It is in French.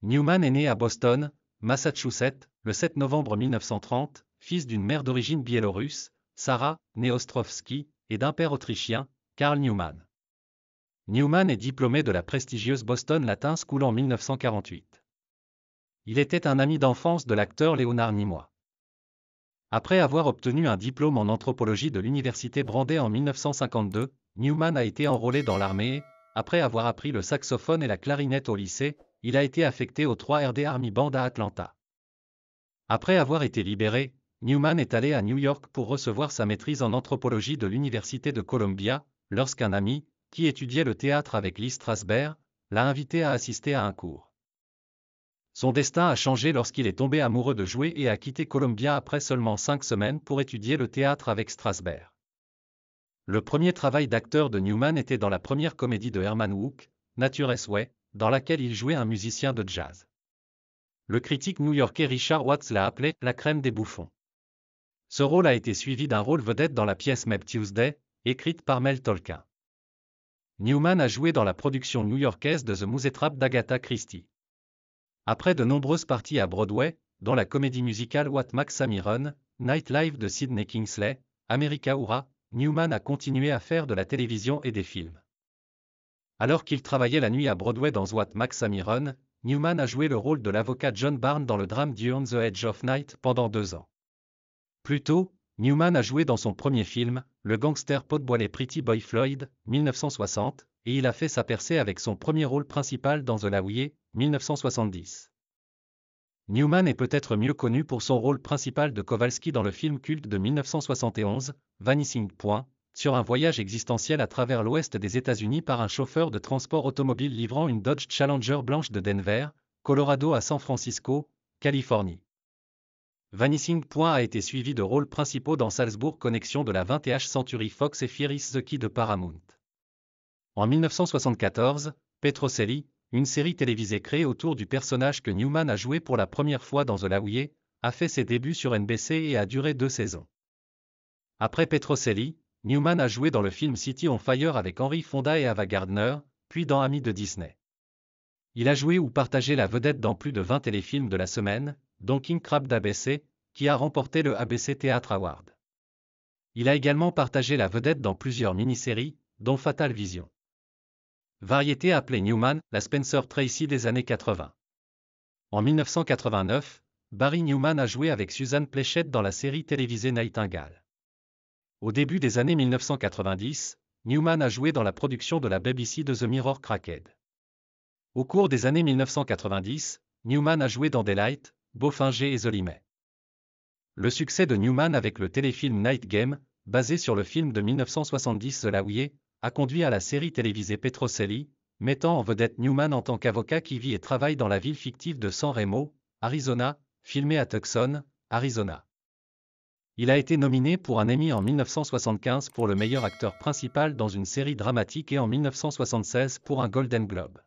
Newman est né à Boston, Massachusetts, le 7 novembre 1930, fils d'une mère d'origine biélorusse, Sarah, née Ostrovsky, et d'un père autrichien, Karl Newman. Newman est diplômé de la prestigieuse Boston Latin School en 1948. Il était un ami d'enfance de l'acteur Leonard Nimoy. Après avoir obtenu un diplôme en anthropologie de l'université Brandeis en 1952, Newman a été enrôlé dans l'armée et, après avoir appris le saxophone et la clarinette au lycée, il a été affecté au 3rd Army Band à Atlanta. Après avoir été libéré, Newman est allé à New York pour recevoir sa maîtrise en anthropologie de l'université de Columbia, lorsqu'un ami, qui étudiait le théâtre avec Lee Strasberg, l'a invité à assister à un cours. Son destin a changé lorsqu'il est tombé amoureux de jouer et a quitté Columbia après seulement 5 semaines pour étudier le théâtre avec Strasberg. Le premier travail d'acteur de Newman était dans la première comédie de Herman Wouk, Nature's Way, dans laquelle il jouait un musicien de jazz. Le critique new-yorkais Richard Watts l'a appelé « la crème des bouffons ». Ce rôle a été suivi d'un rôle vedette dans la pièce Maybe Tuesday, écrite par Mel Tolkien. Newman a joué dans la production new-yorkaise de The Mousetrap d'Agatha Christie. Après de nombreuses parties à Broadway, dont la comédie musicale What Max Me Run, Nightlife de Sidney Kingsley, America Hurra, Newman a continué à faire de la télévision et des films. Alors qu'il travaillait la nuit à Broadway dans What Max Me Run, Newman a joué le rôle de l'avocat John Barnes dans le drame du On the Edge of Night pendant 2 ans. Plus tôt, Newman a joué dans son premier film, le gangster potboilé Pretty Boy Floyd, 1960, et il a fait sa percée avec son premier rôle principal dans The Laouillé, 1970. Newman est peut-être mieux connu pour son rôle principal de Kowalski dans le film culte de 1971, Vanishing Point, sur un voyage existentiel à travers l'ouest des États-Unis par un chauffeur de transport automobile livrant une Dodge Challenger blanche de Denver, Colorado à San Francisco, Californie. Vanishing Point a été suivi de rôles principaux dans Salzburg Connection de la 20th Century Fox et Fear is the Key de Paramount. En 1974, Petrocelli, une série télévisée créée autour du personnage que Newman a joué pour la première fois dans The Laouillé, a fait ses débuts sur NBC et a duré 2 saisons. Après Petrocelli, Newman a joué dans le film City on Fire avec Henry Fonda et Ava Gardner, puis dans Amis de Disney. Il a joué ou partagé la vedette dans plus de 20 téléfilms de la semaine, dont King Crab d'ABC, qui a remporté le ABC Theatre Award. Il a également partagé la vedette dans plusieurs mini-séries, dont Fatal Vision. Variété appelée Newman, la Spencer Tracy des années 80. En 1989, Barry Newman a joué avec Suzanne Pleshette dans la série télévisée Nightingale. Au début des années 1990, Newman a joué dans la production de la BBC de The Mirror Cracked. Au cours des années 1990, Newman a joué dans Daylight, Beaufinger et The Limey. Le succès de Newman avec le téléfilm Night Game, basé sur le film de 1970 The Laouillé, a conduit à la série télévisée Petrocelli, mettant en vedette Newman en tant qu'avocat qui vit et travaille dans la ville fictive de San Remo, Arizona, filmée à Tucson, Arizona. Il a été nominé pour un Emmy en 1975 pour le meilleur acteur principal dans une série dramatique et en 1976 pour un Golden Globe.